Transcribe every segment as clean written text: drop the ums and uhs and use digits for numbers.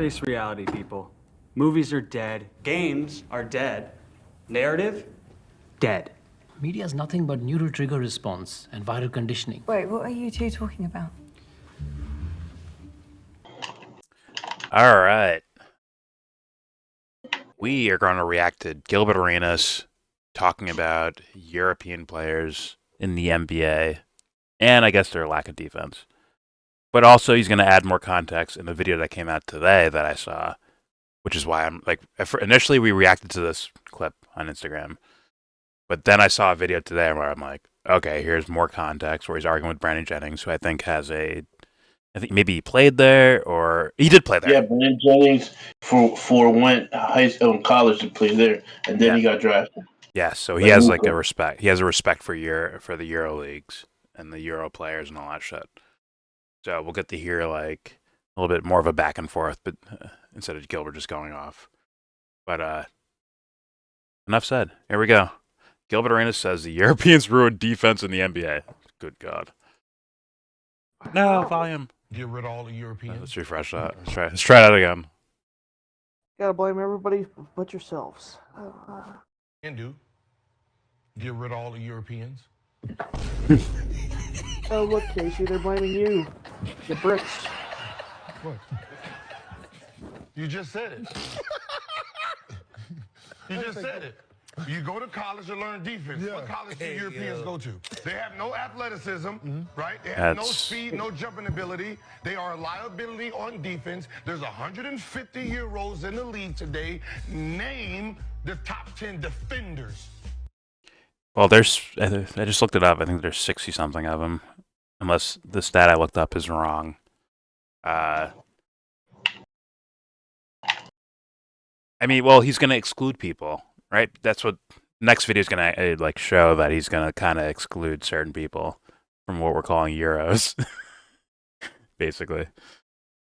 Face reality, people. Movies are dead. Games are dead. Narrative? Dead. Media is nothing but neural trigger response and viral conditioning. Wait, what are you two talking about? All right. We are going to react to Gilbert Arenas talking about European players in the NBA and I guess their lack of defense. But also he's going to add more context in the video that came out today that I saw, which is why I'm like, initially we reacted to this clip on Instagram. But then I saw a video today where I'm like, okay, here's more context where he's arguing with Brandon Jennings, who I think maybe he played there or he did play there. Yeah, Brandon Jennings went college to play there, and then he got drafted. Yeah, so he has like a respect. He has a respect for the Euro leagues and the Euro players and all that shit. So we'll get to hear like a little bit more of a back and forth, but instead of Gilbert just going off. But enough said. Here we go. Gilbert Arenas says the Europeans ruined defense in the NBA. Good God. No, volume. Get rid of all the Europeans. Let's refresh that. Let's try that again. Gotta blame everybody but yourselves. And do. Get rid of all the Europeans. Oh, look, Casey, they're blaming you. The bricks. What? You just said it. You just said it. You go to college to learn defense. Yeah. What college do Europeans go to? They have no athleticism, right? They have no speed, no jumping ability. They are a liability on defense. There's 150 Euros in the league today. Name the top 10 defenders. Well, I just looked it up. I think there's 60-something of them, unless the stat I looked up is wrong. I mean, well, he's going to exclude people. Right, that's what next video is gonna like show, that he's gonna kind of exclude certain people from what we're calling Euros, basically.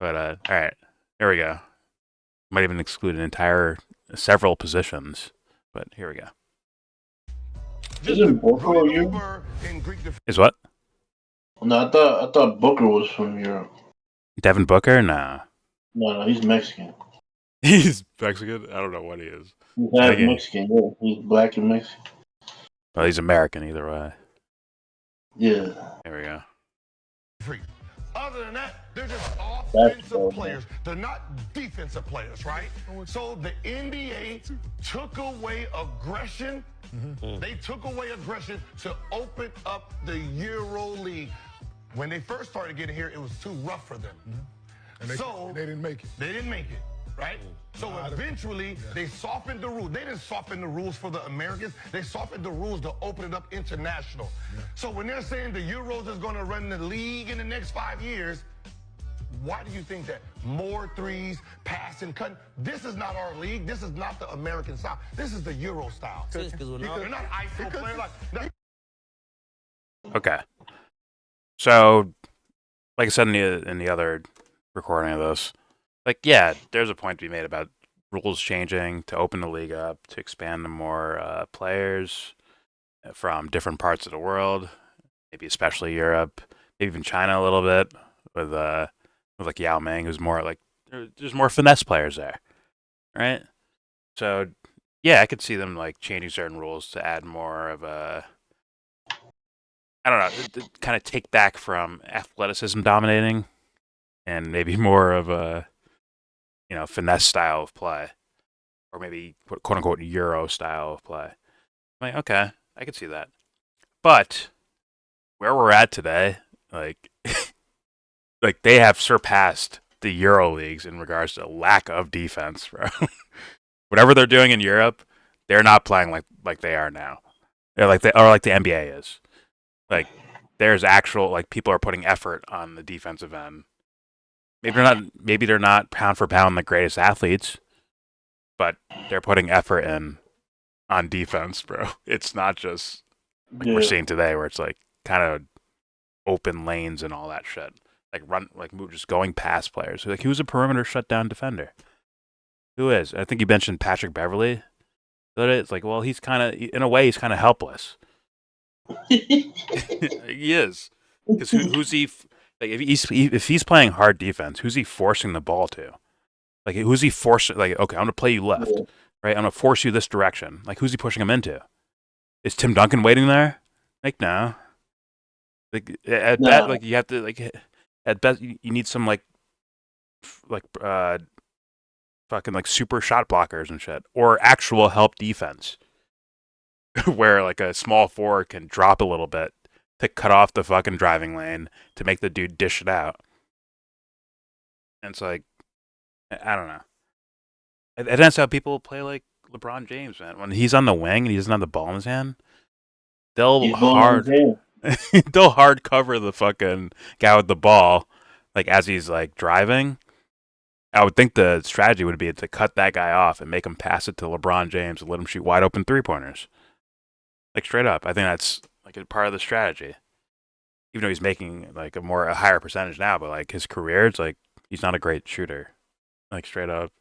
But all right, here we go. Might even exclude several positions, but here we go. Isn't Booker a Euro? Is what? No, I thought Booker was from Europe. Devin Booker? Nah. No, he's Mexican. He's Mexican? I don't know what he is. He's half Mexican, yeah. He's black and Mexican. Well, he's American either way. Yeah. There we go. Other than that, they're just offensive players. They're not defensive players, right? So the NBA took away aggression. They took away aggression to open up the Euro League. When they first started getting here, it was too rough for them. And they didn't make it. They didn't make it. Right? So eventually, they softened the rules. They didn't soften the rules for the Americans. They softened the rules to open it up international. Yeah. So when they're saying the Euros is going to run the league in the next 5 years, why do you think that? More threes, passing, cutting. This is not our league. This is not the American style. This is the Euro style. They're not ISO players like. Okay. So, like I said in the other recording of this, like, yeah, there's a point to be made about rules changing to open the league up, to expand to more players from different parts of the world, maybe especially Europe, maybe even China a little bit, with like Yao Ming, who's more like, there's more finesse players there, right? So, yeah, I could see them like changing certain rules to add more of a, I don't know, to kind of take back from athleticism dominating and maybe more of a, finesse style of play, or maybe quote unquote Euro style of play. I'm like, okay, I could see that. But where we're at today, like, like they have surpassed the Euro leagues in regards to lack of defense, bro. Whatever they're doing in Europe, they're not playing like they are now. They're like the NBA is. Like, there's actual, like, people are putting effort on the defensive end. Maybe they're not pound for pound the greatest athletes, but they're putting effort in on defense, bro. It's not just like we're seeing today, where it's like kind of open lanes and all that shit. Like just going past players. Like, who's a perimeter shutdown defender? Who is? I think you mentioned Patrick Beverley. It's like, well, he's kind of, in a way, he's kind of helpless. He is. Because who's he? Like, if he's playing hard defense, who's he forcing the ball to? Like, who's he forcing? Like, okay, I'm gonna play you left, right? I'm gonna force you this direction. Like, who's he pushing him into? Is Tim Duncan waiting there? Like, no. Like, at best, like you have to like. At best, you need some like fucking like super shot blockers and shit, or actual help defense, where like a small forward can drop a little bit to cut off the fucking driving lane to make the dude dish it out. And it's like, I don't know. And that's how people play like LeBron James, man. When he's on the wing and he doesn't have the ball in his hand, they'll they'll hard cover the fucking guy with the ball, like as he's like driving. I would think the strategy would be to cut that guy off and make him pass it to LeBron James and let him shoot wide open 3-pointers. Like straight up. I think that's like a part of the strategy. Even though he's making like a higher percentage now, but like his career, it's like he's not a great shooter. Like straight up.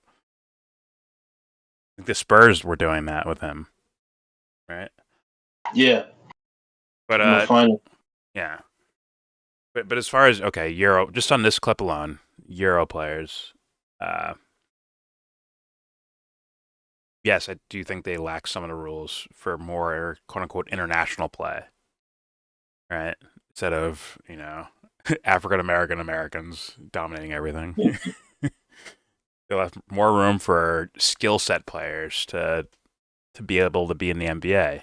Like the Spurs were doing that with him. Right? Yeah. But yeah. But as far as Euro, just on this clip alone, Euro players, yes, I do think they lack some of the rules for more quote unquote international play. Right? Instead of, African American Americans dominating everything. They left more room for skill set players to be able to be in the NBA.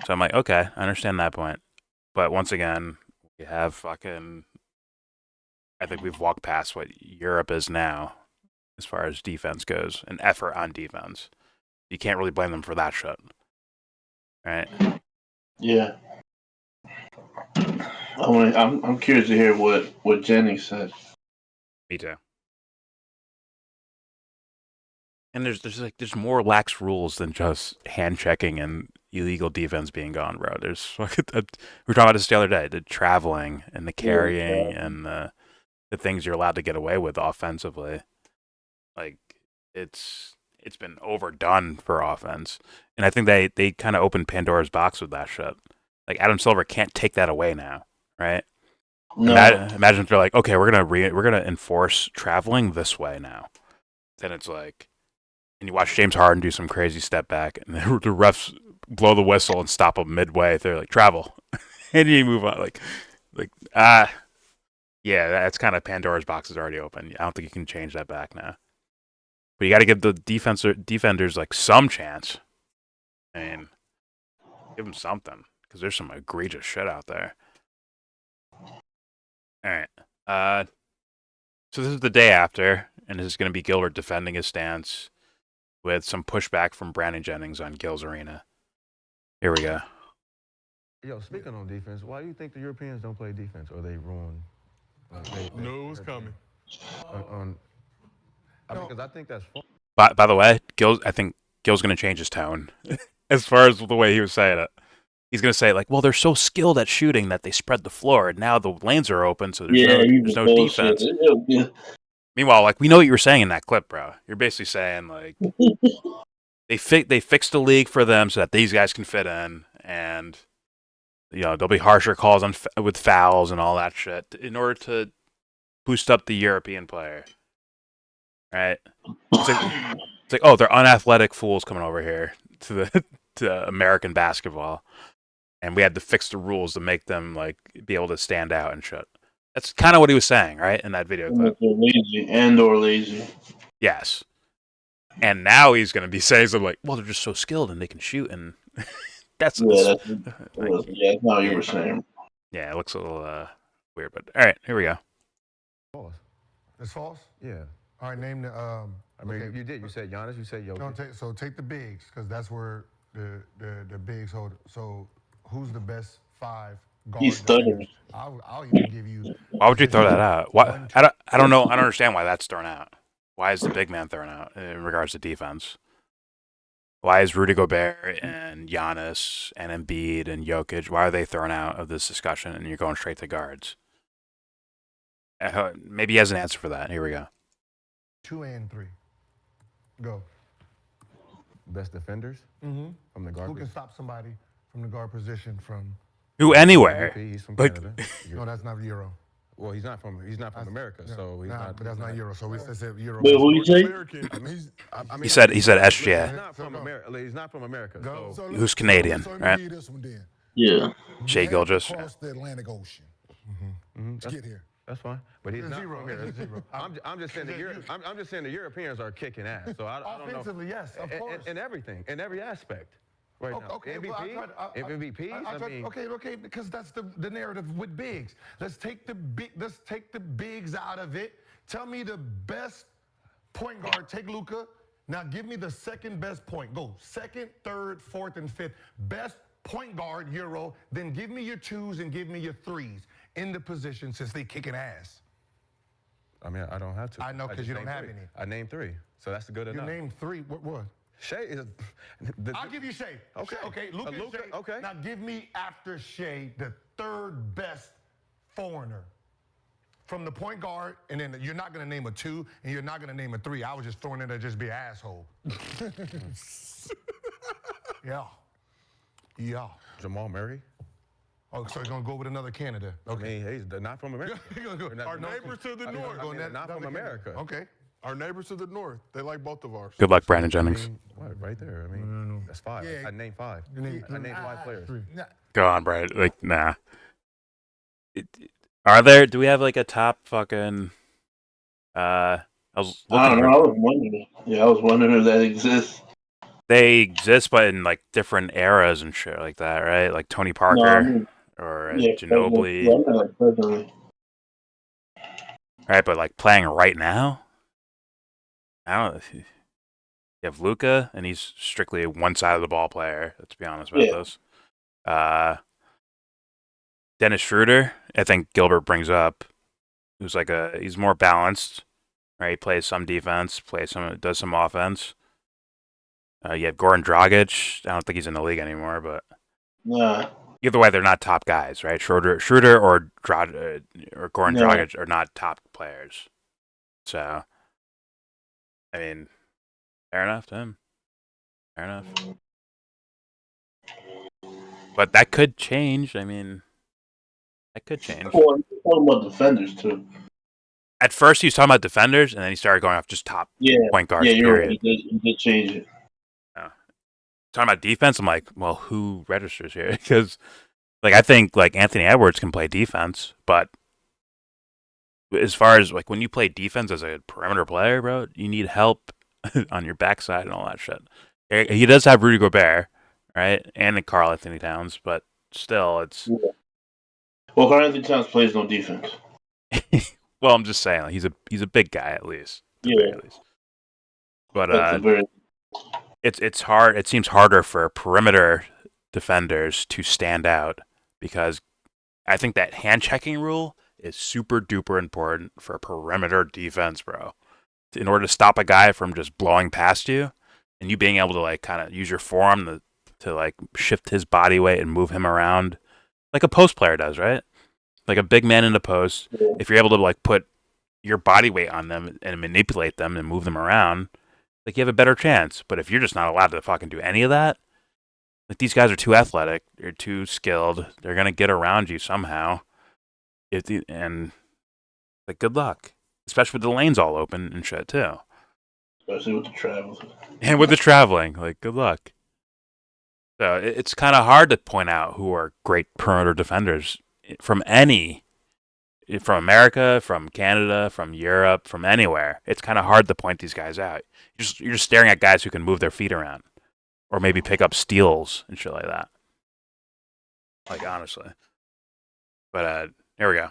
So I'm like, okay, I understand that point. But once again, we have I think we've walked past what Europe is now as far as defense goes, and effort on defense. You can't really blame them for that shit. Right? Yeah. I'm curious to hear what Jennings said. Me too. And there's more lax rules than just hand checking and illegal defense being gone, bro. We were talking about this the other day, the traveling and the carrying and the things you're allowed to get away with offensively. Like it's been overdone for offense. And I think they kind of opened Pandora's box with that shit. Like Adam Silver can't take that away now, right? No. Imagine if they're like, okay, we're gonna enforce traveling this way now. Then it's like, and you watch James Harden do some crazy step back, and the refs blow the whistle and stop him midway. They're like, travel, and you move on. Yeah, that's kind of Pandora's box is already open. I don't think you can change that back now. But you got to give the defenders like some chance. I mean, give them something because there's some egregious shit out there. All right. So this is the day after, and this is going to be Gilbert defending his stance with some pushback from Brandon Jennings on Gil's arena. Here we go. Yo, speaking on defense, why do you think the Europeans don't play defense, or they ruin? No, it was coming. Because I think that's fun. By the way, I think Gil's going to change his tone as far as the way he was saying it. He's going to say, like, well, they're so skilled at shooting that they spread the floor, and now the lanes are open, so there's no defense. Meanwhile, like, we know what you were saying in that clip, bro. You're basically saying, like, they fixed the league for them so that these guys can fit in, and, there'll be harsher calls with fouls and all that shit in order to boost up the European player. Right? It's like, oh, they're unathletic fools coming over here to American basketball. And we had to fix the rules to make them like be able to stand out and shit. That's kind of what he was saying, right, in that video clip. They're lazy. Yes. And now he's going to be saying something like, well, they're just so skilled and they can shoot. And that's not what you were saying. Yeah, it looks a little weird. But all right, here we go. False. It's false? Yeah. All right, name the. I mean, you did. You said Giannis. You said Jokic. No, take the bigs, because that's where the bigs hold. So who's the best 5 guard? He's stuttering. I'll even give you. Why would you throw that out? Why? I don't know. I don't understand why that's thrown out. Why is the big man thrown out in regards to defense? Why is Rudy Gobert and Giannis and Embiid and Jokic, why are they thrown out of this discussion and you're going straight to guards? Maybe he has an answer for that. Here we go. 2 and 3. Go. Best defenders from the guard. Who can stop somebody from the guard position from? Who anywhere? He's from Like, Canada. No, that's not Euro. Well, he's not from America, so he's not. But that's not Euro. So it's Euro. Wait, who you say? American. I mean, He said He's SGA. not from America. He's not from America. Go. So Who's Canadian, So let right? me give you this one then. Yeah. Shea We had to Gilgeous. cross the Atlantic Ocean to get here. that's fine. But he's not Zero. from here. It's zero. I'm just saying I'm just saying the Europeans are kicking ass. So I don't know. Offensively, yes, of course. In everything, in every aspect. Right now. Okay, MVP, well, MVPs. I mean, okay, because that's the narrative with bigs. Let's take the bigs out of it. Tell me the best point guard. Take Luka. Now give me the second best point. Go second, third, fourth, and fifth best point guard Euro. Then give me your twos and give me your threes in the position since they kicking ass. I mean, I don't have to. I know, 'cause just you don't named have three. any. I named 3, so that's good You enough. name three. What? Shea is. I'll give you Shea. Okay. Okay. Luka. Luka, Shea. okay. Now give me after Shea the third best foreigner from the point guard, and then you're not gonna name a 2 and you're not gonna name a 3. I was just throwing it to just be an asshole. Yeah. Jamal Murray. Oh, so you're gonna go with another Canada? I mean, he's not from America. Our neighbors to the north. Not from America. Okay. Our neighbors to the north, they like both of ours. Good luck, Brandon I Jennings. mean, what, right there. I mean, that's 5. Yeah. I named 5. I named 5 players. Go on, Brad. Like, nah. Are there? Do we have like a top fucking? I was I don't looking know. for- I was wondering. Yeah, I was wondering if that exists. They exist, but in like different eras and shit like that, right? Like Tony Parker No, I mean, or yeah, Ginobili, Yeah, I mean, like presently. right? But like playing right now, I don't know. You have Luka, and he's strictly a one side of the ball player. Let's be honest about this. Dennis Schroeder, I think Gilbert brings up, who's like he's more balanced, right? He plays some defense, does some offense. You have Goran Dragic. I don't think he's in the league anymore, but Nah. either way, they're not top guys, right? Schroeder or Goran Dragic are not top players. So, I mean, fair enough to him. Fair enough. But that could change. I mean, that could change. Well, he's talking about defenders too. At first, he was talking about defenders, and then he started going off just top point guards, Yeah, you're period. right. He did change it. Talking about defense, I'm like, well, who registers here? Because, like, I think like Anthony Edwards can play defense, but as far as like when you play defense as a perimeter player, bro, you need help on your backside and all that shit. He does have Rudy Gobert, right, and Karl Anthony Towns, but still, it's. Yeah. Well, Karl Anthony Towns plays no defense. Well, I'm just saying, like, he's a big guy at least. Yeah. At least. But That's a very it's hard. It seems harder for perimeter defenders to stand out because I think that hand checking rule is super duper important for perimeter defense, bro. In order to stop a guy from just blowing past you and you being able to like kind of use your forearm to like shift his body weight and move him around like a post player does, right? Like a big man in the post. Yeah. If you're able to like put your body weight on them and manipulate them and move them around, like you have a better chance. But if you're just not allowed to fucking do any of that, like these guys are too athletic, they're too skilled, they're gonna get around you somehow. And like good luck, especially with the lanes all open and shit too. especially with the travels. And with the traveling, like good luck. So it's kind of hard to point out who are great perimeter defenders from America, from Canada, from Europe, from anywhere. It's kind of hard to point these guys out. You're just staring at guys who can move their feet around, or maybe pick up steals and shit like that. Like honestly, but here we go.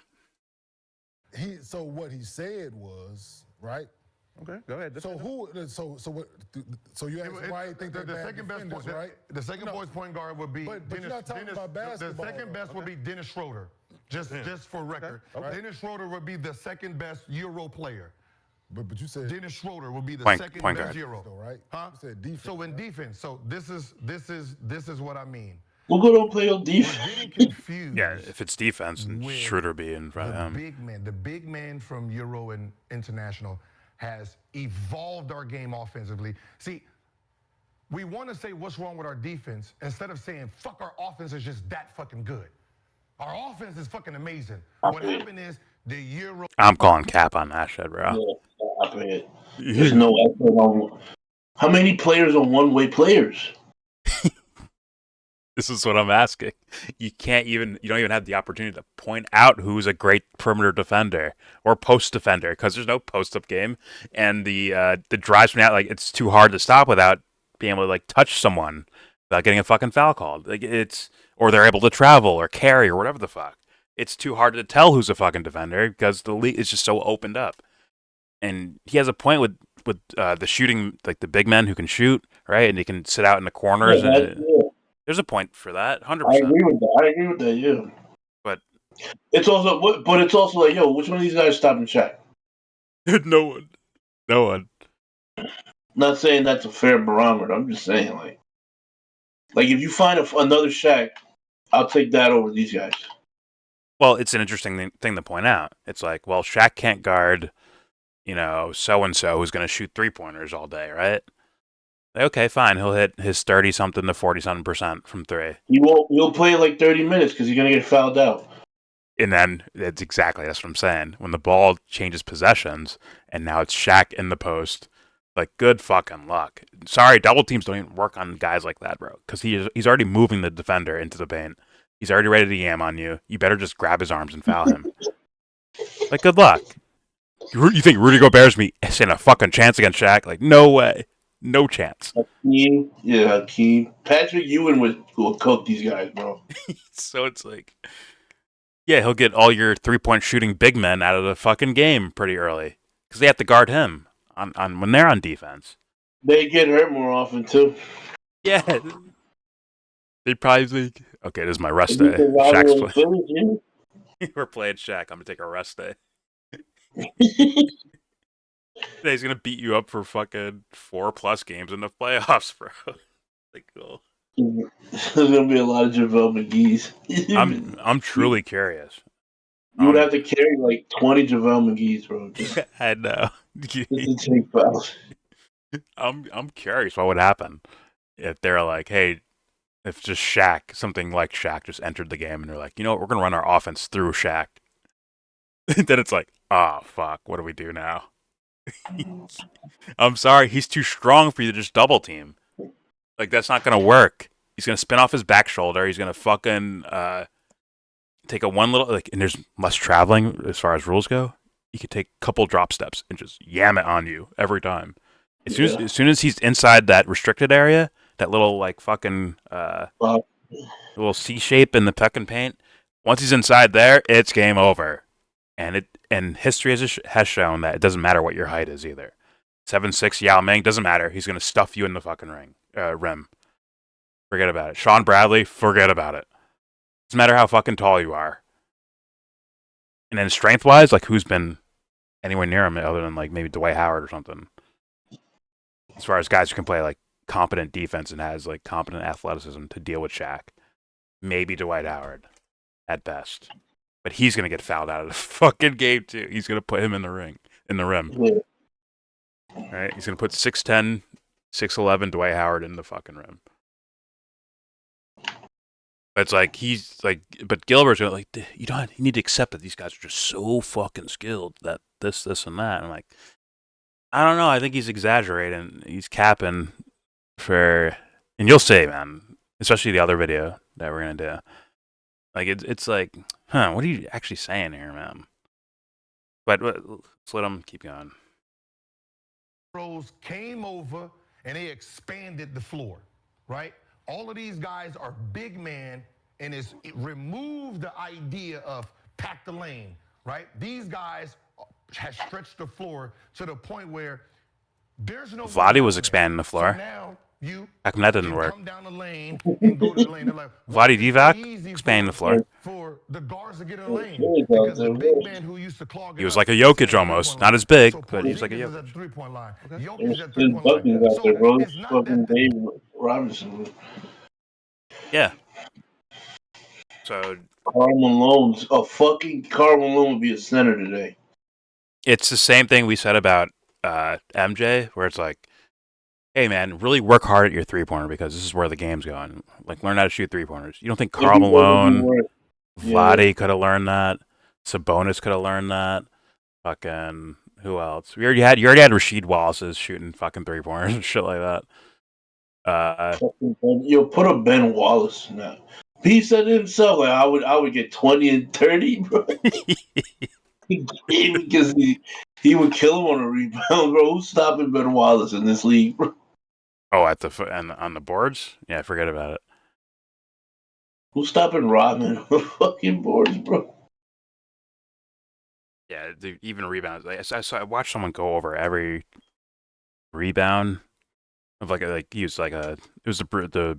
So what he said was, right? Okay, go ahead. So who? So what? So you asked why you think the they're bad second best defenders, point, right? The second boys point guard would be But you're Dennis. not talking about basketball, The second best would be Dennis Schroeder. Just for record, Dennis Schroeder would be the second best Euro player. But you said Dennis Schroeder would be the Point second guard. best Euro. though, right? Huh? You said defense. So in defense, so this is what I mean. Luka don't play no We're defense. getting confused. Yeah, if it's defense, then with Schroeder be in front of him. The big man from Euro and International has evolved our game offensively. See, we want to say what's wrong with our defense instead of saying fuck our offense is just that fucking good. Our offense is fucking amazing. What happened is the Euro. I'm calling cap on that shit, bro. Yeah, stop it. There's no effort on. How many players are one-way players? This is what I'm asking. You don't even have the opportunity to point out who's a great perimeter defender or post defender because there's no post-up game, and the drives from out, like, it's too hard to stop without being able to, like, touch someone without getting a fucking foul called. Like, or they're able to travel or carry or whatever the fuck. It's too hard to tell who's a fucking defender because the league is just so opened up. And he has a point with the shooting, like the big men who can shoot, right, and they can sit out in the corners. Yeah, There's a point for that, 100%. I agree with that. Yeah, But it's also like, yo, which one of these guys stopping Shaq? no one. Not saying that's a fair barometer. I'm just saying, like if you find another Shaq, I'll take that over these guys. Well, it's an interesting thing to point out. It's like, well, Shaq can't guard, so and so who's going to shoot 3-pointers all day, right? Okay, fine. He'll hit his 30-something to 40-something% from three. He'll play like 30 minutes because he's gonna get fouled out. And then that's what I'm saying. When the ball changes possessions and now it's Shaq in the post, like, good fucking luck. Sorry, double teams don't even work on guys like that, bro. Because he's already moving the defender into the paint. He's already ready to yam on you. You better just grab his arms and foul him. Like, good luck. You think Rudy Gobert's stand a fucking chance against Shaq? Like, no way. No chance. Hakeem. Patrick Ewing will cook these guys, bro. So it's like, yeah, he'll get all your 3-point shooting big men out of the fucking game pretty early because they have to guard him on when they're on defense. They get hurt more often too. Yeah, they probably think, okay, this is my rest day. Shaq's playing. We're playing Shaq. I'm gonna take a rest day. He's gonna beat you up for fucking 4+ games in the playoffs, bro. Like, cool. There's gonna be a lot of JaVale McGee's. I'm truly curious. You would have to carry like 20 JaVale McGee's, bro. I know. Just to take fouls. I'm curious what would happen if they're like, hey, if just Shaq, something like Shaq just entered the game and they're like, you know what, we're gonna run our offense through Shaq. Then it's like, oh fuck, what do we do now? I'm sorry, he's too strong for you to just double team. Like, that's not gonna work. He's gonna spin off his back shoulder. He's gonna fucking take a one little, like, and there's less traveling as far as rules go. He could take a couple drop steps and just yam it on you every time. As soon as he's inside that restricted area, that little, like, fucking little C shape in the peck and paint, once he's inside there, it's game over. And history has shown that it doesn't matter what your height is either. 7'6" Yao Ming, doesn't matter. He's gonna stuff you in the fucking rim. Forget about it. Sean Bradley, forget about it. Doesn't matter how fucking tall you are. And then strength-wise, like, who's been anywhere near him other than, like, maybe Dwight Howard or something? As far as guys who can play, like, competent defense and has, like, competent athleticism to deal with Shaq. Maybe Dwight Howard at best. But he's going to get fouled out of the fucking game, too. He's going to put him in the rim. Yeah. All right? He's going to put 6'10", 6'11" Dwight Howard in the fucking rim. It's like, but Gilbert's like, you need to accept that these guys are just so fucking skilled that this, and that. I'm like, I don't know. I think he's exaggerating. He's capping and you'll see, man, especially the other video that we're going to do. Like, it's like, what are you actually saying here, man? But let's let him keep going. Pros came over and they expanded the floor, right? All of these guys are big man, and it removed the idea of pack the lane, right? These guys have stretched the floor to the point where there's no. Vlade was expanding the floor. So now How come that didn't work? come down the lane and go to the lane. They're like, Vlade Divac expanding the floor. For the guards to get in the lane. Because the big man who used to clog He was like a Jokic almost. Not as big, but he's like a Jokic. Jokic. At the 3-point line. There's Jokic at there's 3-point buckets line. out there, bro. It's not Fucking that Dave Robinson. Yeah. So Karl Malone would be a center today. it's the same thing we said about MJ, where it's like, hey, man, really work hard at your three-pointer because this is where the game's going. Like, learn how to shoot three-pointers. You don't think Karl Malone, Vlade could have learned that? Sabonis could have learned that. Fucking who else? You already had Rasheed Wallace's shooting fucking 3-pointers and shit like that. You'll put a Ben Wallace now. He said himself, like I would get 20 and 30, bro. Because he would kill him on a rebound, bro. Who's stopping Ben Wallace in this league, bro? Oh, and on the boards? Yeah, forget about it. Who's stopping Rodman on the fucking boards, bro? Yeah, even rebounds. I watched someone go over every rebound of he used it was the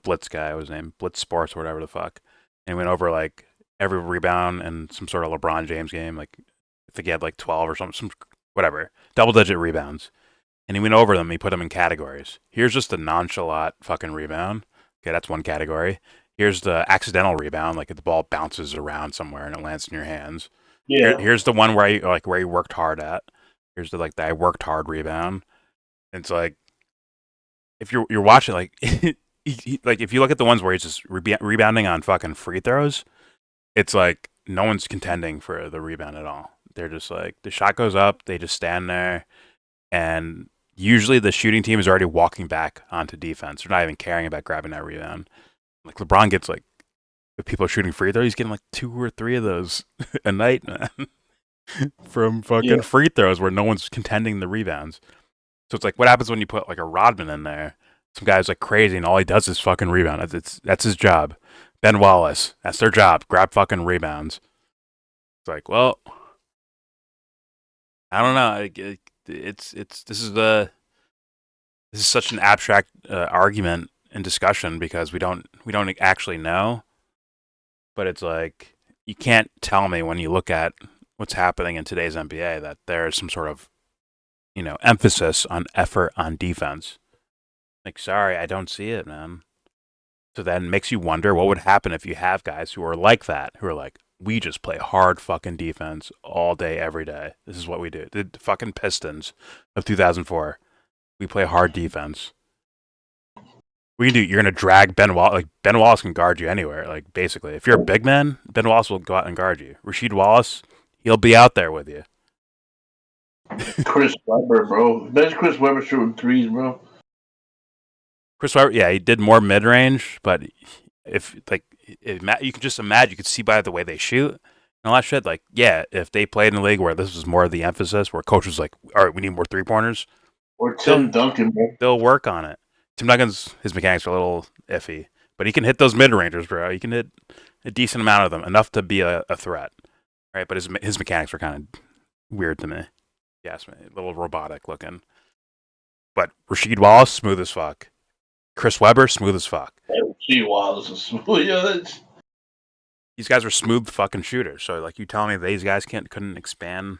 Blitz guy. Was named Blitz Sports or whatever the fuck, and he went over like every rebound in some sort of LeBron James game. Like I think he had like 12 or something, some whatever, double-digit rebounds. And he went over them. He put them in categories. Here's just a nonchalant fucking rebound. Okay, that's one category. Here's the accidental rebound, like if the ball bounces around somewhere and it lands in your hands. Yeah. Here's the one where you worked hard at. Here's the I worked hard rebound. And it's like if you're watching like like if you look at the ones where he's just rebounding on fucking free throws, it's like no one's contending for the rebound at all. They're just like the shot goes up, they just stand there, and usually the shooting team is already walking back onto defense. They're not even caring about grabbing that rebound. Like LeBron gets like, if people are shooting free throws, he's getting like 2 or 3 of those a night, man, from fucking free throws where no one's contending the rebounds. So it's like, what happens when you put like a Rodman in there? Some guy's like crazy and all he does is fucking rebound. That's his job. Ben Wallace, that's their job. Grab fucking rebounds. It's like, well, I don't know. This is such an abstract argument and discussion because we don't actually know. But it's like you can't tell me when you look at what's happening in today's NBA that there is some sort of emphasis on effort on defense. Like, sorry, I don't see it, man. So then it makes you wonder what would happen if you have guys who are like that, who are like, we just play hard fucking defense all day, every day. This is what we do. The fucking Pistons of 2004. We play hard defense. You're going to drag Ben Wallace. Like, Ben Wallace can guard you anywhere, like, basically. If you're a big man, Ben Wallace will go out and guard you. Rasheed Wallace, he'll be out there with you. Chris Webber, bro. Imagine Chris Webber shooting threes, bro. Chris Webber, yeah, he did more mid-range, but you can just imagine, you could see by the way they shoot and all that shit. Like, yeah, if they played in a league where this was more of the emphasis, where coach was like, all right, we need more 3-pointers. Or Tim Duncan, bro. They'll work on it. Tim Duncan's, his mechanics are a little iffy, but he can hit those mid-rangers, bro. He can hit a decent amount of them, enough to be a threat, right? But his mechanics are kind of weird to me. Yes, man, a little robotic looking. But Rasheed Wallace, smooth as fuck. Chris Webber, smooth as fuck. Yeah, Rasheed Wallace is smooth. Yeah, These guys are smooth fucking shooters. So, like, you telling me these guys couldn't expand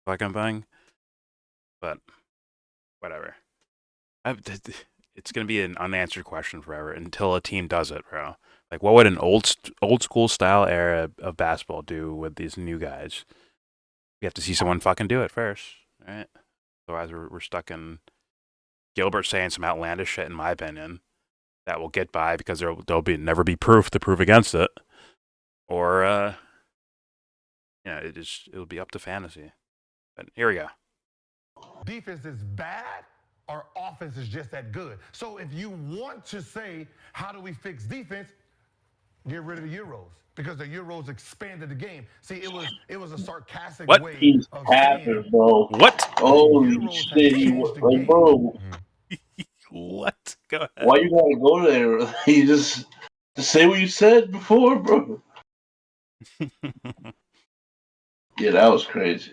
fucking thing? But whatever. It's gonna be an unanswered question forever until a team does it, bro. Like, what would an old school style era of basketball do with these new guys? We have to see someone fucking do it first, right? Otherwise, we're stuck in Gilbert saying some outlandish shit, in my opinion, that will get by because there'll never be proof to prove against it, or it'll be up to fantasy. But here we go. Defense is bad, our offense is just that good. So if you want to say, how do we fix defense? Get rid of the Euros, because the Euros expanded the game. See, it was a sarcastic way of saying, bro. What? Holy shit! Like, bro. What? Go ahead. Why you gotta go there? You just say what you said before, bro. Yeah, that was crazy.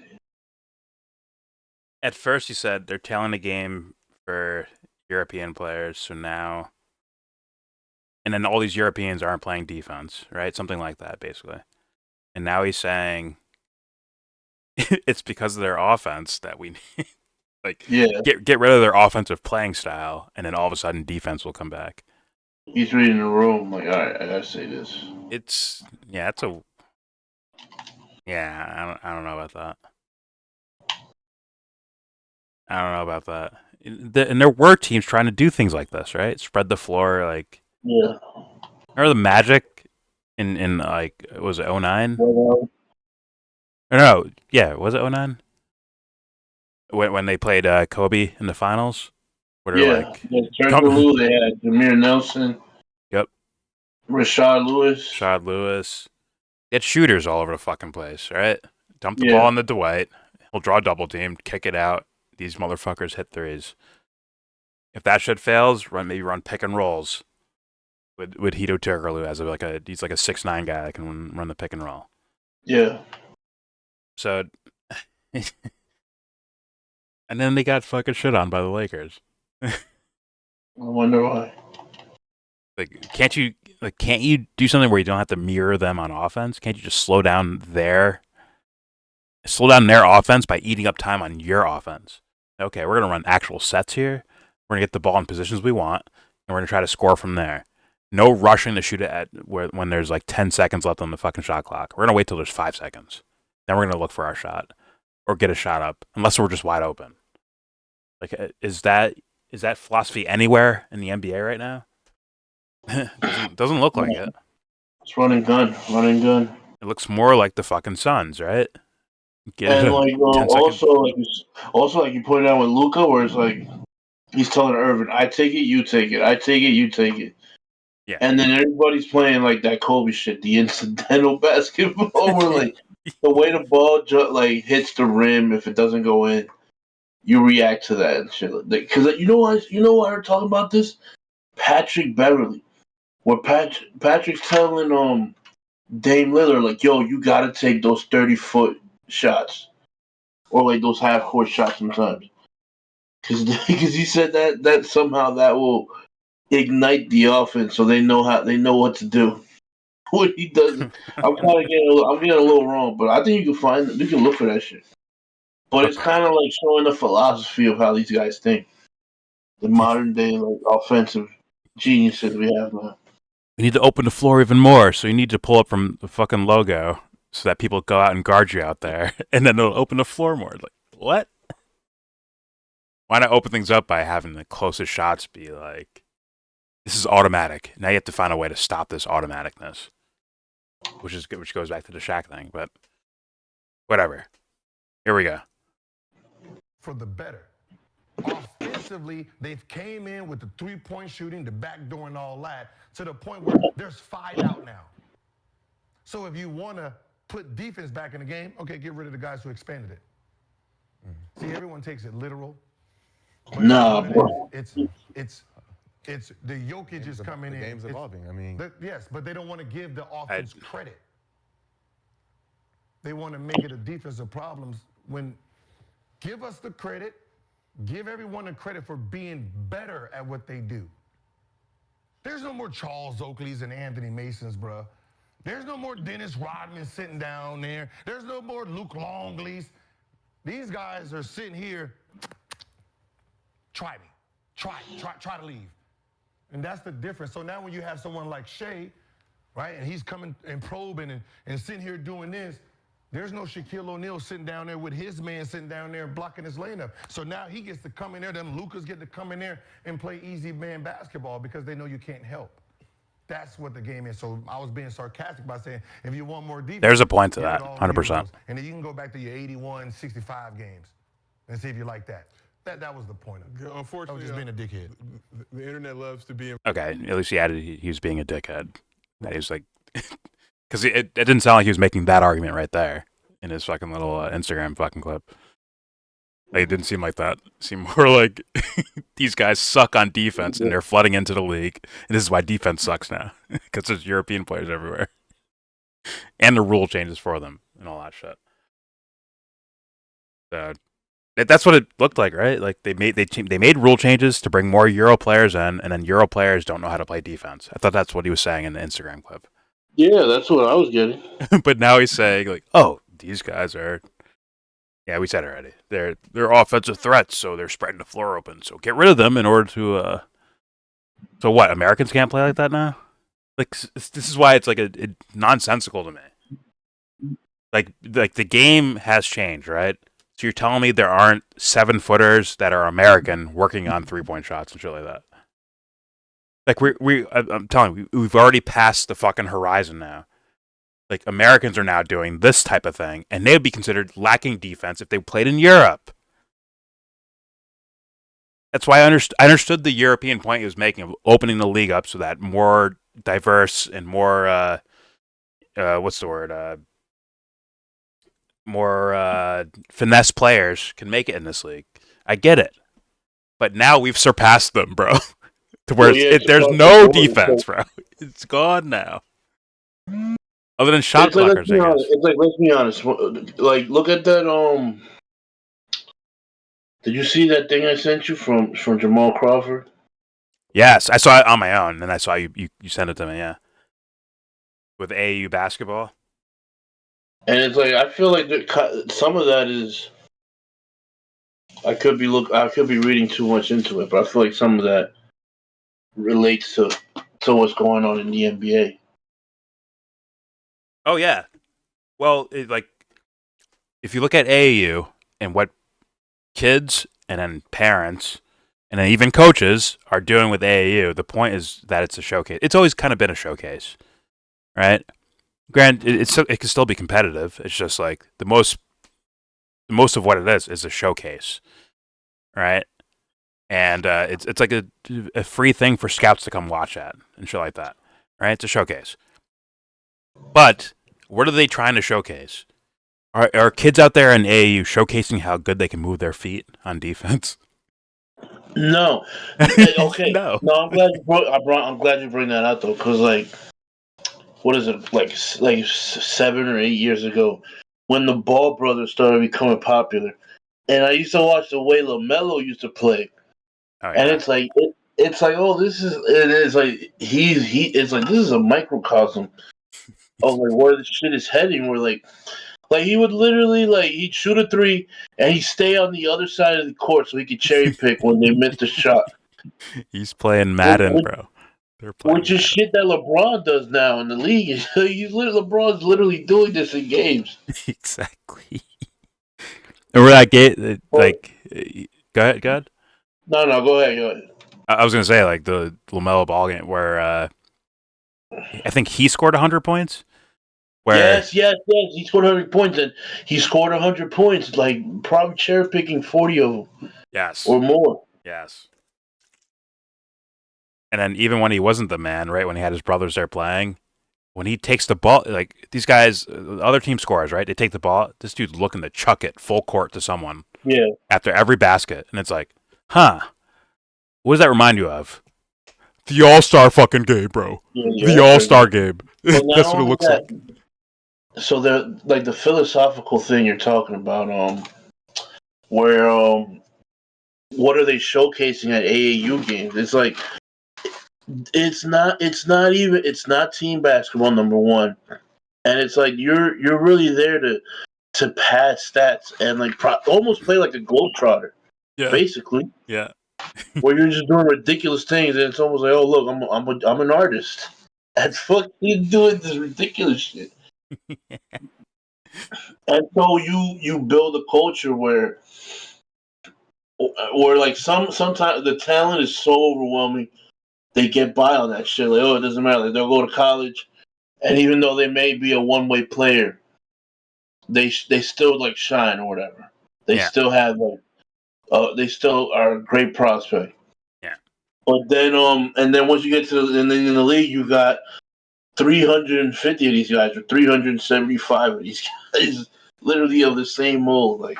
At first, you said they're telling the game for European players, so now, and then all these Europeans aren't playing defense, right? Something like that, basically. And now he's saying it's because of their offense that we need. Like, get rid of their offensive playing style, and then all of a sudden defense will come back. He's reading the room like, all right, I gotta say this. I don't know about that. I don't know about that. And there were teams trying to do things like this, right? Spread the floor, like. Yeah. Remember the Magic in like, was it 09? Or no, yeah, was it 09? When they played Kobe in the finals? Where they're Yeah, like, Turkaloo, they had Jameer Nelson, yep, Rashad Lewis. Rashad Lewis. They had shooters all over the fucking place, right? Dump the Yeah. ball into Dwight. He'll draw a double team, kick it out. These motherfuckers hit threes. If that shit fails, maybe run pick and rolls with Hito Turkoglu as he's like a 6'9" guy that can run the pick and roll. Yeah. So, and then they got fucking shit on by the Lakers. I wonder why. Can't you do something where you don't have to mirror them on offense? Can't you just slow down their offense by eating up time on your offense? Okay, we're gonna run actual sets here. We're gonna get the ball in positions we want, and we're gonna try to score from there. No rushing to shoot it when there's like 10 seconds left on the fucking shot clock. We're gonna wait till there's 5 seconds. Then we're gonna look for our shot or get a shot up, unless we're just wide open. Like, is that philosophy anywhere in the NBA right now? doesn't look like it. It's run and gun. It looks more like the fucking Suns, right? And like also like you pointed out with Luka, where it's like he's telling Irvin, "I take it, you take it. I take it, you take it." Yeah. And then everybody's playing like that Kobe shit, the incidental basketball, where like the way the ball like hits the rim, if it doesn't go in, you react to that and shit. Because you know what I heard talking about this? Patrick Beverly, where Patrick's telling Dame Lillard like, "Yo, you gotta take those 30-foot shots, or like those half-court shots sometimes." Because he said that somehow that will ignite the offense, so they know what to do. What he does, I'm getting a little wrong, but I think you can look for that shit. But it's kind of like showing the philosophy of how these guys think, the modern day like offensive geniuses we have now. We need to open the floor even more, so you need to pull up from the fucking logo so that people go out and guard you out there, and then it'll open the floor more. Like, what? Why not open things up by having the closest shots be like, this is automatic. Now you have to find a way to stop this automaticness, which goes back to the Shaq thing, but whatever. Here we go. For the better. Offensively, they've came in with the three-point shooting, the backdoor and all that, to the point where there's 5 out now. So if you want to put defense back in the game, okay, get rid of the guys who expanded it. See, everyone takes it literal. Nah, bro. It's the Jokic is coming in. The game's evolving. I mean, yes, but they don't want to give the offense credit. They want to make it a defensive problems when give us the credit, give everyone the credit for being better at what they do. There's no more Charles Oakleys and Anthony Masons, bro. There's no more Dennis Rodman sitting down there. There's no more Luke Longleys. These guys are sitting here. Try me. Try to leave. And that's the difference. So now when you have someone like Shea, right, and he's coming and probing and sitting here doing this, there's no Shaquille O'Neal sitting down there with his man sitting down there blocking his lane up. So now he gets to come in there, them Lucas get to come in there and play easy man basketball because they know you can't help. That's what the game is. So I was being sarcastic by saying, if you want more defense, there's a point to that, 100%. And then you can go back to your 81-65 games and see if you like that. That was the point of it. Unfortunately, I was just being a dickhead. The internet loves to be. Okay, at least he added he was being a dickhead. That he was like, because it didn't sound like he was making that argument right there in his fucking little Instagram fucking clip. Like, it didn't seem like that. It seemed more like these guys suck on defense and they're flooding into the league, and this is why defense sucks now because there's European players everywhere, and the rule changes for them and all that shit. So that's what it looked like, right? Like they made rule changes to bring more Euro players in, and then Euro players don't know how to play defense. I thought that's what he was saying in the Instagram clip. Yeah, that's what I was getting. But now he's saying like, oh, these guys are. Yeah, we said it already. They're offensive threats, so they're spreading the floor open. So get rid of them in order to. So what? Americans can't play like that now? Like this is why it's like a nonsensical to me. Like the game has changed, right? So you're telling me there aren't 7-footers that are American working on 3-point shots and shit like that? Like I'm telling you, we've already passed the fucking horizon now. Like Americans are now doing this type of thing, and they would be considered lacking defense if they played in Europe. That's why I understood the European point he was making of opening the league up so that more diverse and more what's the word? More finesse players can make it in this league. I get it, but now we've surpassed them, bro. To where there's no defense, bro. It's gone now. Other than shot blockers, I guess. It's like, let's be honest. Like, look at that. Did you see that thing I sent you from Jamal Crawford? Yes, I saw it on my own, and I saw you sent it to me. Yeah, with AAU basketball. And it's like I feel like some of that is I could be reading too much into it, but I feel like some of that relates to what's going on in the NBA. Oh yeah. Well, like if you look at AAU and what kids and then parents and then even coaches are doing with AAU, the point is that it's a showcase. It's always kind of been a showcase, right? Granted, it can still be competitive. It's just like the most of what it is a showcase, right? And it's like a free thing for scouts to come watch at and shit like that, right? It's a showcase. But what are they trying to showcase? Are kids out there in AAU showcasing how good they can move their feet on defense? No. Okay. No. I'm glad you bring that out though, because like, what is it like 7 or 8 years ago, when the Ball brothers started becoming popular, and I used to watch the way LaMelo used to play, and it's like oh, it is like it's like this is a microcosm of like where the shit is heading. Where like he would literally he'd shoot a three and he'd stay on the other side of the court so he could cherry pick when they missed a shot. He's playing Madden, bro. They're playing Which is shit that LeBron does now in the league. LeBron's literally doing this in games. Exactly. And where that game, like, go ahead. No, go ahead. I was gonna say like the LaMelo Ball game where I think he scored 100 points. Where Yes. He scored 100 points, and he scored 100 points, like probably cherry picking 40 of them. Yes. Or more. Yes. And then even when he wasn't the man, right, when he had his brothers there playing, when he takes the ball, like these guys, other team scorers, right? They take the ball. This dude's looking to chuck it full court to someone. Yeah. After every basket, and it's like, huh? What does that remind you of? The All-Star fucking game, bro. The All-Star game. That's what it looks like. So the philosophical thing you're talking about, where what are they showcasing at AAU games? It's like it's not team basketball, number one, and it's like you're really there to pad stats and like almost play like a globetrotter, basically. Yeah. Where you're just doing ridiculous things, and it's almost like, oh look, I'm an artist. And fucking doing this ridiculous shit. And so you build a culture where like sometimes the talent is so overwhelming, they get by on that shit. Like, oh, it doesn't matter. Like, they'll go to college, and even though they may be a one-way player, they still like shine or whatever. They still have they still are a great prospect. Yeah. But then and then once you get to and then in the league, you got 350 of these guys or 375 of these guys, literally of the same mold. Like,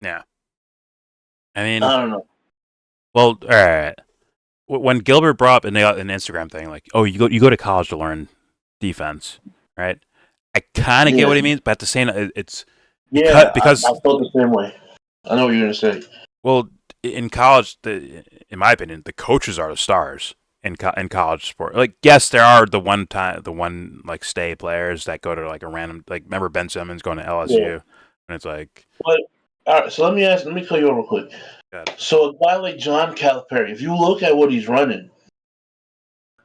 yeah. I mean, I don't know. Well, all right. When Gilbert brought up an Instagram thing, like, oh, you go to college to learn defense, right? I kind of get what he means, but at the same, it's because I felt the same way. I know what you're gonna say. Well, in college, in my opinion, the coaches are the stars in college sport. Like, yes, there are the one like stay players that go to like a random, like, remember Ben Simmons going to LSU, and it's like. But all right, so let me call you over real quick. So a guy like John Calipari, if you look at what he's running,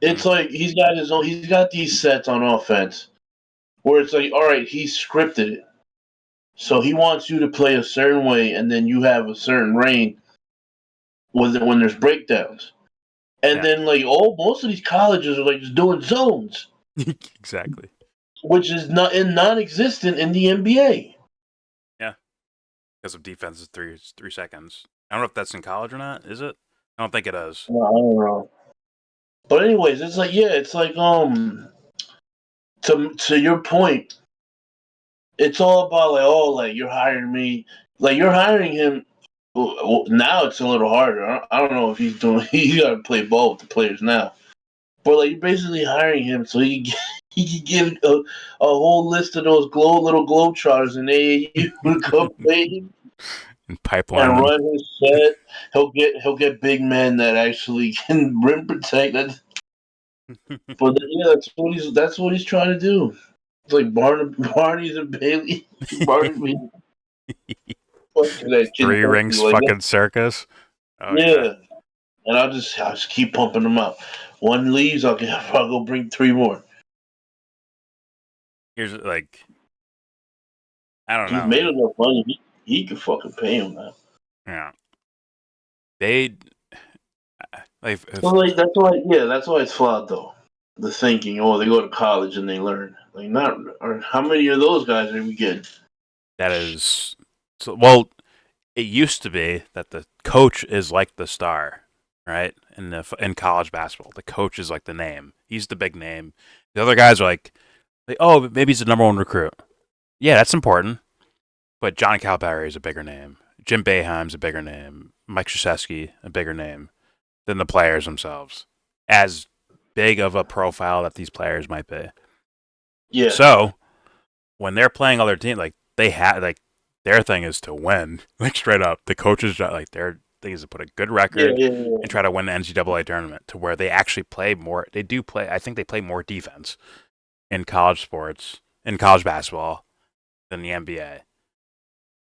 it's like he's got these sets on offense where it's like, all right, he's scripted it. So he wants you to play a certain way, and then you have a certain reign when there's breakdowns. And then like most of these colleges are like just doing zones. Exactly. which is not non-existent in the NBA. Yeah, because of defense is three seconds. I don't know if that's in college or not. Is it? I don't think it is. No, I don't know. But anyways, it's like it's like to your point, it's all about like like you're hiring me, like you're hiring him. Well, now it's a little harder. I don't know if he's doing. He got to play ball with the players now, but like you're basically hiring him so he can get a whole list of those little globetrotters in AAU to come play And pipeline and them. run his set. He'll get big men that actually can rim protect. But yeah, that's what he's trying to do. It's like Barney's and Bailey. Barney, fuck that kid. Three rings Like fucking circus. Oh yeah. yeah, and I'll just keep pumping them out. One leaves, I'll go bring three more. Here's like I don't He's know. made enough money. He could fucking pay him now. Yeah. They like So like that's why it's flawed though. The thinking, they go to college and they learn. Like not, or how many of those guys are we getting? that is so well. It used to be that the coach is like the star, right? In college basketball, the coach is like the name. He's the big name. The other guys are like oh, maybe he's the number one recruit. Yeah, that's important. But John Calipari is a bigger name. Jim Boeheim's a bigger name. Mike Krzyzewski, a bigger name than the players themselves. As big of a profile that these players might be. Yeah. So when they're playing other teams, like they have, like their thing is to win. Like straight up, the coaches like their thing is to put a good record and try to win the NCAA tournament to where they actually play more. They do play. I think they play more defense in college sports, in college basketball, than the NBA.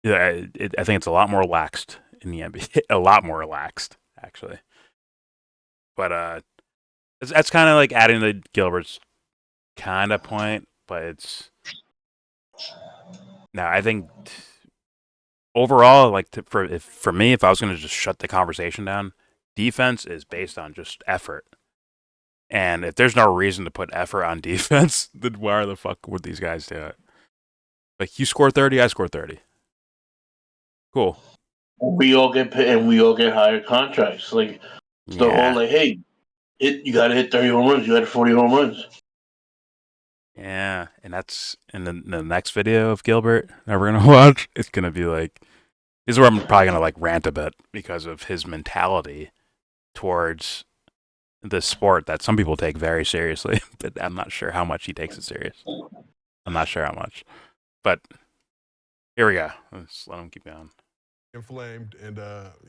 Yeah, I think it's a lot more relaxed in the NBA. A lot more relaxed, actually. But that's kind of like adding to Gilbert's kind of point, but it's no. I think overall, like for me, if I was going to just shut the conversation down, defense is based on just effort. And if there's no reason to put effort on defense, then why the fuck would these guys do it? Like you score 30, I score 30. Cool. We all get paid, and we all get higher contracts. Like it's the whole like, hey, you got to hit 30 home runs. You had 40 home runs. Yeah, and that's in the next video of Gilbert that we're gonna watch. It's gonna be like, this is where I'm probably gonna like rant a bit because of his mentality towards the sport that some people take very seriously, but I'm not sure how much he takes it serious. I'm not sure how much, but here we go. Let's let him keep going. Inflamed, and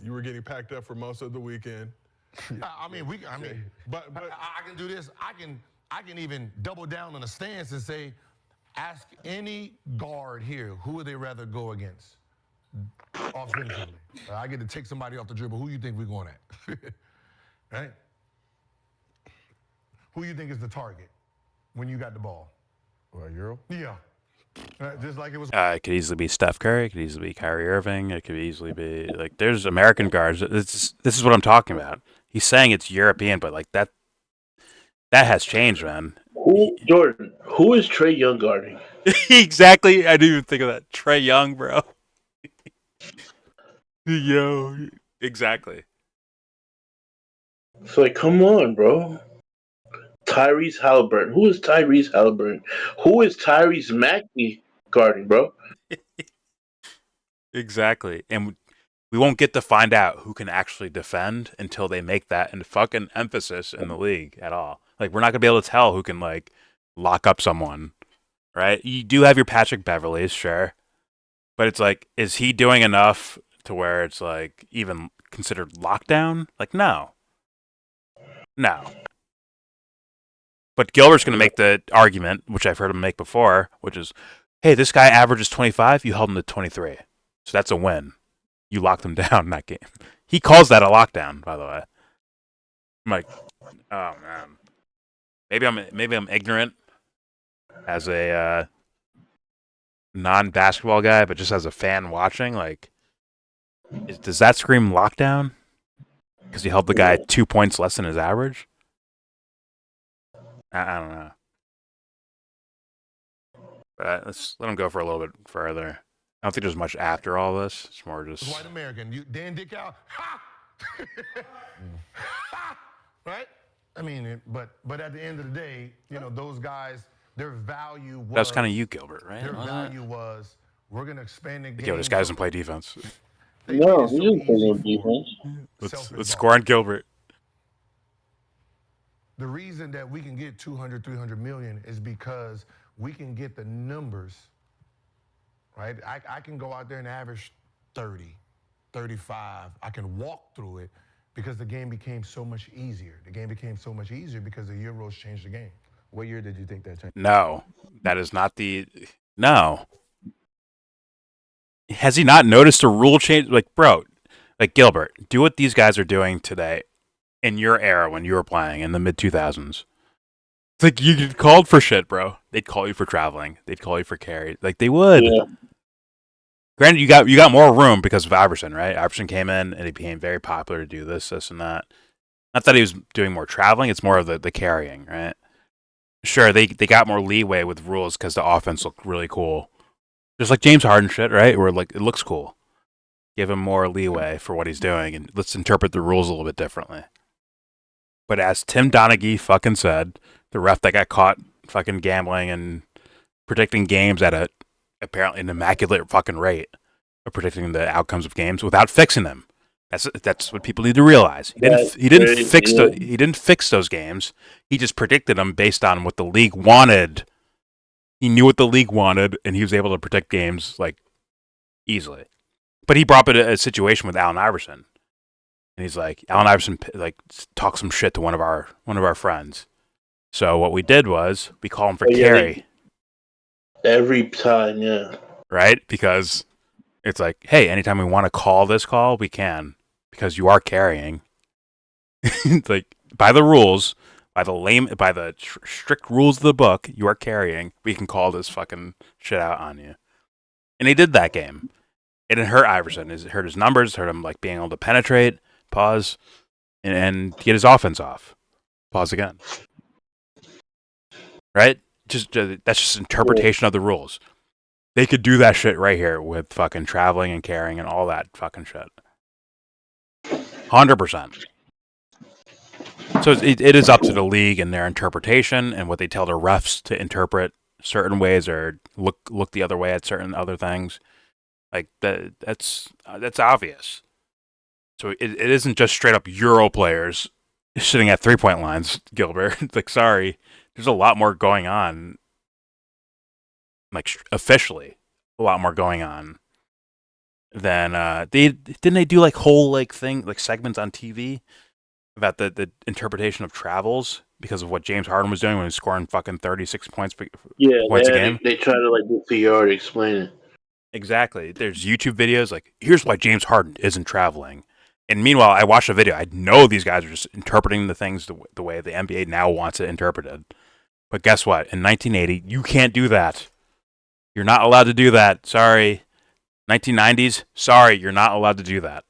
you were getting packed up for most of the weekend. But I can do this. I can even double down on the stance and say, ask any guard here, who would they rather go against offensively? I get to take somebody off the dribble. Who you think we're going at? Right? Who you think is the target when you got the ball? Euro? Yeah. Just like it was. It could easily be Steph Curry. It could easily be Kyrie Irving. It could easily be like there's American guards. This is what I'm talking about. He's saying it's European, but like that has changed, man. Jordan, who is Trae Young guarding? Exactly. I didn't even think of that. Trae Young, bro. Yo, exactly. It's like, come on, bro. Tyrese Halliburton. Who is Tyrese Halliburton? Who is Tyrese Maxey guarding, bro? Exactly. And we won't get to find out who can actually defend until they make that and fucking emphasis in the league at all. Like, we're not going to be able to tell who can, like, lock up someone, right? You do have your Patrick Beverleys, sure. But it's like, is he doing enough to where it's, like, even considered lockdown? Like, no. No. But Gilbert's going to make the argument, which I've heard him make before, which is, hey, this guy averages 25, you held him to 23. So that's a win. You locked him down in that game. He calls that a lockdown, by the way. I'm like, oh, man. Maybe I'm ignorant as a non-basketball guy, but just as a fan watching, like, does that scream lockdown? Because he held the guy 2 points less than his average? I don't know. Let's let him go for a little bit further. I don't think there's much after all this. It's more just White American. You Dan Dick out. Ha! Ha! Right? I mean, but at the end of the day, you know, those guys, their value was. that's kind of you, Gilbert, right? Their value was, we're gonna expand the game. Yo, this guy doesn't play defense. No, he didn't play no defense. Let's score on Gilbert. The reason that we can get 200, 300 million is because we can get the numbers, right? I can go out there and average 30, 35. I can walk through it because the game became so much easier. The game became so much easier because the Euros changed the game. What year did you think that changed? No, that is not the. No. Has he not noticed a rule change? Like, bro, like Gilbert, do what these guys are doing today in your era when you were playing in the mid 2000s. It's like you get called for shit, bro. They'd call you for traveling. They'd call you for carry. Like they would. Yeah. Granted, you got more room because of Iverson, right? Iverson came in and he became very popular to do this, and that. Not that he was doing more traveling. It's more of the carrying, right? Sure, they got more leeway with rules because the offense looked really cool. Just like James Harden shit, right? Where like it looks cool. Give him more leeway for what he's doing, and let's interpret the rules a little bit differently. But as Tim Donaghy fucking said, the ref that got caught fucking gambling and predicting games at a apparently an immaculate fucking rate of predicting the outcomes of games without fixing them. That's what people need to realize. He didn't fix those games. He just predicted them based on what the league wanted. He knew what the league wanted, and he was able to predict games like easily. But he brought up a situation with Allen Iverson, and he's like, Allen Iverson like talked some shit to one of our friends. So what we did was we call him for carry. Every time, yeah. Right? Because it's like, hey, anytime we want to call this call, we can. Because you are carrying. Like, by the rules, by the strict rules of the book, you are carrying. We can call this fucking shit out on you. And he did that game. And it hurt Iverson. It hurt his numbers, hurt him like being able to penetrate, pause, and get his offense off. Pause again. Right? That's just interpretation of the rules. They could do that shit right here with fucking traveling and carrying and all that fucking shit. 100%. So it is up to the league and their interpretation and what they tell their refs to interpret certain ways or look the other way at certain other things. Like that's obvious. So it isn't just straight up Euro players sitting at 3-point lines, Gilbert. It's like, sorry, there's a lot more going on. Like officially, a lot more going on than they do like whole like thing like segments on TV about the interpretation of travels because of what James Harden was doing when he was scoring fucking 36 points a game. They try to like do PR to explain it. Exactly. There's YouTube videos like, here's why James Harden isn't traveling. And meanwhile, I watched a video. I know these guys are just interpreting the things the way the NBA now wants it interpreted. But guess what? In 1980, you can't do that. You're not allowed to do that. Sorry. 1990s, sorry, you're not allowed to do that.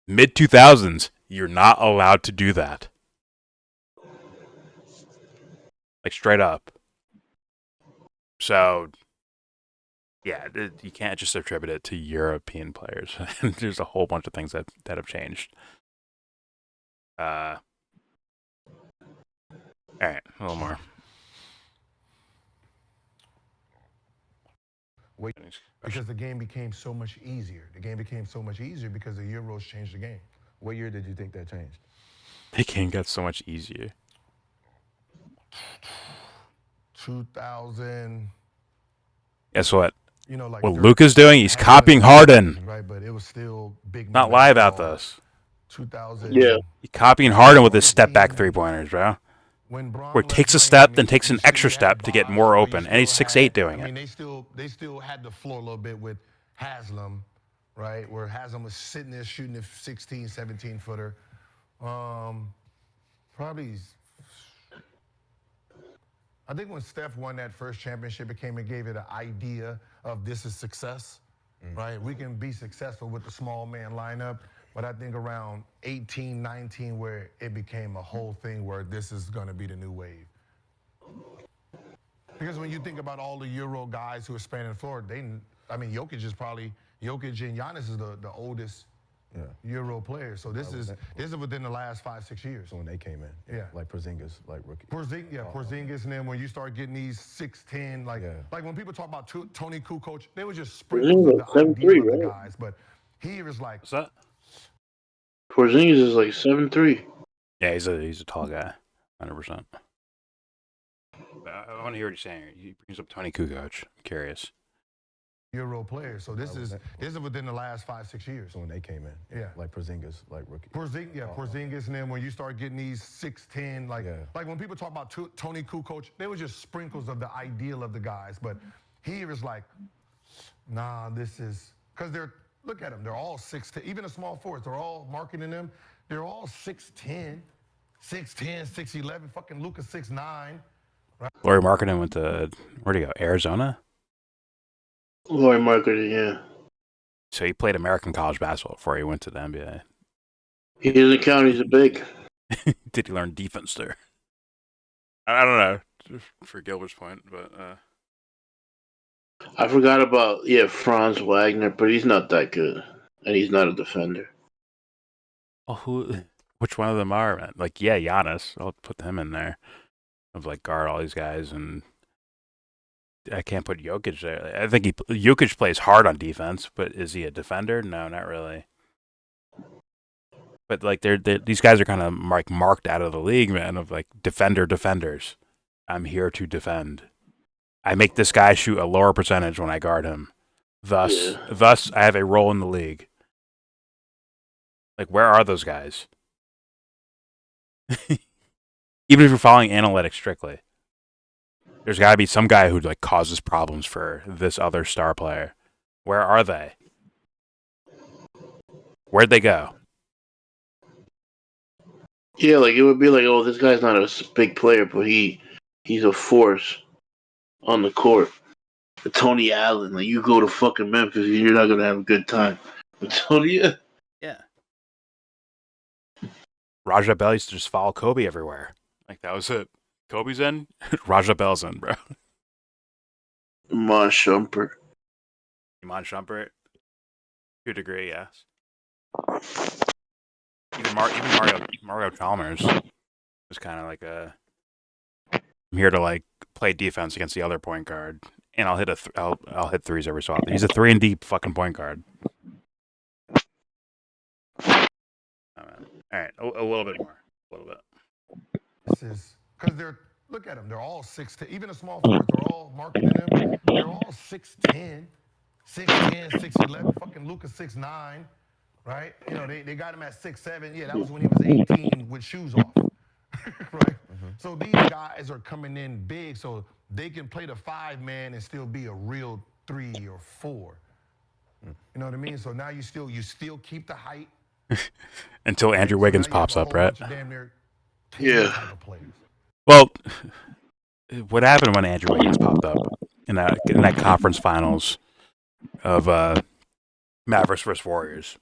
Mid 2000s, you're not allowed to do that. Like straight up. So, yeah, you can't just attribute it to European players. There's a whole bunch of things that have changed. All right, a little more. Wait, because the game became so much easier. The game became so much easier because the Euros changed the game. What year did you think that changed? The game got so much easier. 2000. Guess what? You know, like what Luka's doing, he's copying Harden. Right, but it was still big. Not lie about this. 2000. Yeah. He's copying Harden with his step back 3-pointers, bro. Where he takes a step, then takes an extra step to get more open, and he's 6'8" doing it. I mean, they still had the floor a little bit with Haslam, right? Where Haslam was sitting there shooting a 16, 17 footer. Probably, I think when Steph won that first championship, it gave it an idea of this is success, right? We can be successful with the small man lineup. But I think around 18, 19, where it became a whole thing where this is going to be the new wave. Because when you think about all the Euro guys who are spanning the floor, Jokic and Giannis is the oldest Euro player. So this is within the last 5-6 years. So when they came in, like Porzingis, like rookie. Porzingis, and then when you start getting these 6'10", like when people talk about Tony Kukoc, they were just sprinkles of the idea of the guys. But here is like, What's that? Porzingis is like 7'3". Yeah, he's a tall guy, 100%. I want to hear what he's saying. He brings up Tony Kukoc. I'm curious. Euro players. So this is within the last 5-6 years. So when they came in, like Porzingis, like rookie. Porzingis, and then when you start getting these 6'10", like when people talk about Tony Kukoc, they were just sprinkles of the ideal of the guys. But here is like, nah, this is because look at them, they're all 6'10", even the small forwards, they're all marketing them. They're all 6'10", 6'11", fucking Luka 6'9". Right? Laurie Markkinen went to, where'd he go? Arizona? Laurie Markkinen, yeah. So he played American college basketball before he went to the NBA. He doesn't count, he's a big. Did he learn defense there? I don't know, for Gilbert's point, but... I forgot about, Franz Wagner, but he's not that good. And he's not a defender. Oh, which one of them are, man? Like, Giannis. I'll put him in there. Of like guard all these guys, and I can't put Jokic there. I think Jokic plays hard on defense, but is he a defender? No, not really. But like these guys are kind of like marked out of the league, man. Of like defenders. I'm here to defend. I make this guy shoot a lower percentage when I guard him. Thus, I have a role in the league. Like, where are those guys? Even if you're following analytics strictly, there's got to be some guy who like causes problems for this other star player. Where are they? Where'd they go? Yeah, like it would be like, oh, this guy's not a big player, but he's a force on the court. But Tony Allen, like you go to fucking Memphis, you're not gonna have a good time. But Tony, yeah. Raja Bell used to just follow Kobe everywhere. Like, that was it. Kobe's in, Raja Bell's in, bro. Iman Shumpert. To a degree, yes. Even Mario Chalmers was kind of like I'm here to like play defense against the other point guard, and I'll hit I'll hit threes every so often. He's a 3-and-D fucking point guard. All right, a little bit more. A little bit. This is because look at them, they're all 6'10", even the small forwards, they're all marketing them. They're all 6'10", 6'11", fucking Luka 6'9", right? You know, they got him at 6'7". Yeah, that was when he was 18 with shoes off, right? So these guys are coming in big, so they can play the 5-man and still be a real 3 or 4. You know what I mean? So now you still keep the height. Until Andrew Wiggins pops up, right? Yeah. Well, what happened when Andrew Wiggins popped up in that conference finals of Mavericks versus Warriors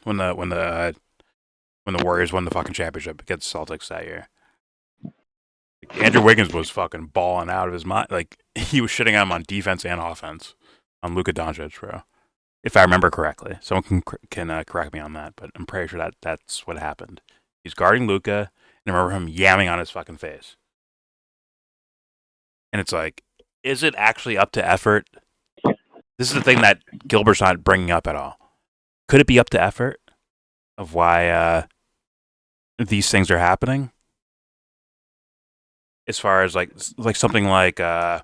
when the Warriors won the fucking championship against the Celtics that year? Andrew Wiggins was fucking balling out of his mind. Like, he was shitting on him on defense and offense on Luka Doncic, bro. If I remember correctly. Someone can correct me on that, but I'm pretty sure that's what happened. He's guarding Luka, and I remember him yamming on his fucking face. And it's like, is it actually up to effort? This is the thing that Gilbert's not bringing up at all. Could it be up to effort of why these things are happening? As far as like something like right,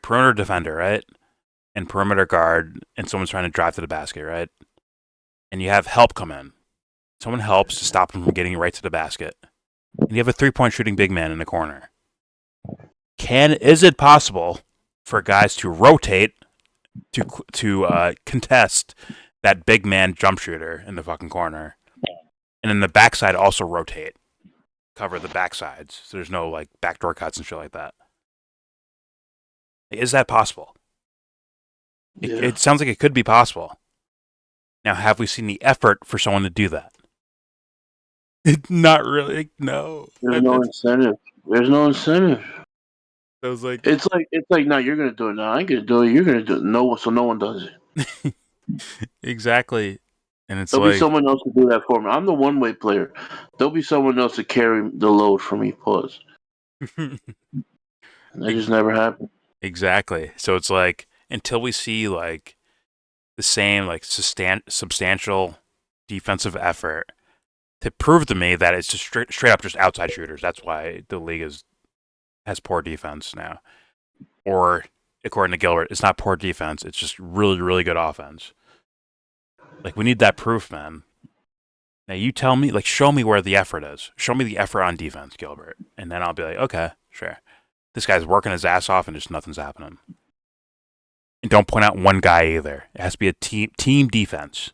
perimeter defender, right? And perimeter guard, and someone's trying to drive to the basket, right? And you have help come in. Someone helps to stop them from getting right to the basket. And you have a 3-point shooting big man in the corner. Is it possible for guys to rotate to contest that big man jump shooter in the fucking corner, and then the backside also rotate, cover the backsides, so there's no like backdoor cuts and shit like that? Is that possible? It sounds like it could be possible. Now, have we seen the effort for someone to do that? Not really. No. There's no incentive. So it was like It's like no, you're gonna do it. No, I ain't gonna do it. You're gonna do it. No, so no one does it. exactly, and it's There'll be like someone else to do that for me. I'm the one-way player. There'll be someone else to carry the load for me. Pause. That just never happened. exactly. So it's like until we see like the same like substantial defensive effort to prove to me that it's just straight up just outside shooters. That's why the league has poor defense now. Or according to Gilbert, it's not poor defense. It's just really, really good offense. Like we need that proof, man. Now you tell me, like, show me where the effort is. Show me the effort on defense, Gilbert, and then I'll be like, okay, sure. This guy's working his ass off, and just nothing's happening. And don't point out one guy either. It has to be a team defense.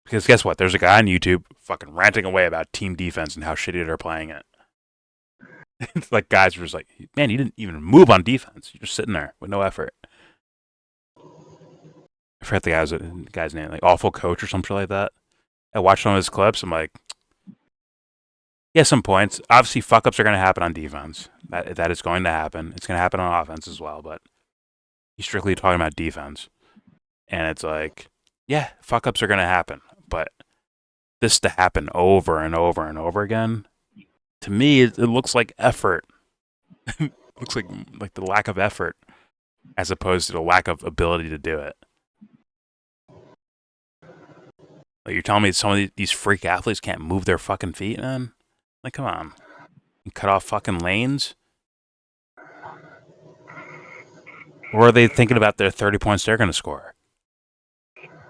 Because guess what? There's a guy on YouTube fucking ranting away about team defense and how shitty they're playing it. It's like guys were just like, man, you didn't even move on defense. You're just sitting there with no effort. I forgot the guy's name, like Awful Coach or something like that. I watched one of his clips. I'm like, yeah, some points. Obviously, fuck ups are going to happen on defense. That is going to happen. It's going to happen on offense as well. But he's strictly talking about defense, and it's like, yeah, fuck ups are going to happen. But this to happen over and over and over again, to me, it looks like effort. It looks like the lack of effort, as opposed to the lack of ability to do it. Like you're telling me some of these freak athletes can't move their fucking feet, man? Like, come on. You cut off fucking lanes? Or are they thinking about their 30 points they're going to score?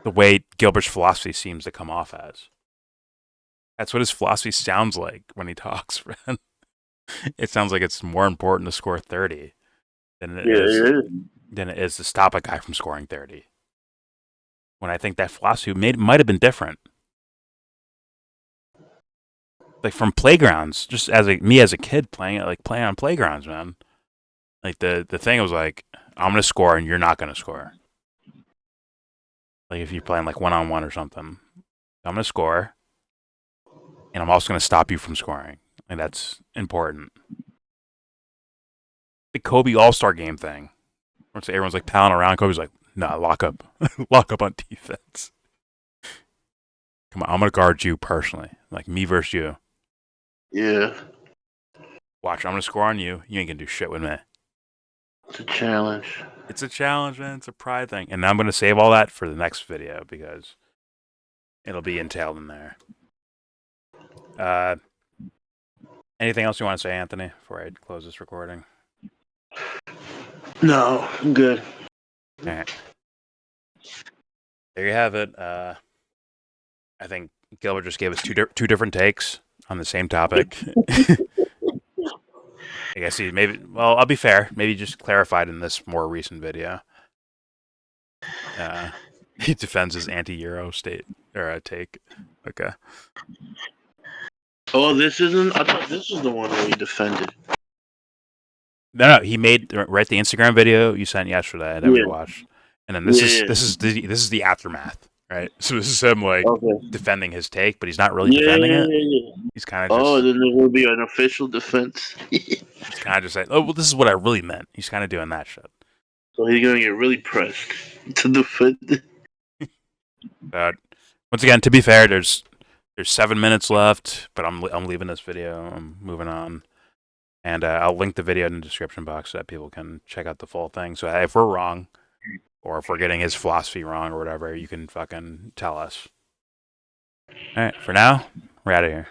The way Gilbert's philosophy seems to come off as. That's what his philosophy sounds like when he talks, man. It sounds like it's more important to score 30 than it is to stop a guy from scoring 30. When I think that philosophy might have been different. Like from playgrounds, just me as a kid playing on playgrounds, man. Like the thing was like, I'm gonna score and you're not gonna score. Like if you're playing like 1-on-1 or something, I'm gonna score, and I'm also gonna stop you from scoring. Like that's important. The Kobe All-Star Game thing. Once everyone's like palling around, Kobe's like, nah, lock up. Lock up on defense. Come on, I'm going to guard you personally. Like, me versus you. Yeah. Watch, I'm going to score on you. You ain't going to do shit with me. It's a challenge. It's a challenge, man. It's a pride thing. And I'm going to save all that for the next video because it'll be entailed in there. Anything else you want to say, Anthony, before I close this recording? No, I'm good. All right. There you have it. I think Gilbert just gave us two different takes on the same topic. I guess well, I'll be fair. Maybe just clarified in this more recent video. He defends his anti-Euro take. Okay. Oh, this isn't. I thought this was the one where he defended. No. He made right the Instagram video you sent yesterday that we watched, and then this is the aftermath, right? So this is him defending his take, but he's not really defending it. He's kind of just. Oh, then there will be an official defense. He's kind of just saying, "Oh, well, this is what I really meant." He's kind of doing that shit. So he's gonna get really pressed to defend. But once again, to be fair, there's 7 minutes left, but I'm leaving this video. I'm moving on. And I'll link the video in the description box so that people can check out the full thing. So if we're wrong, or if we're getting his philosophy wrong or whatever, you can fucking tell us. All right, for now, we're out of here.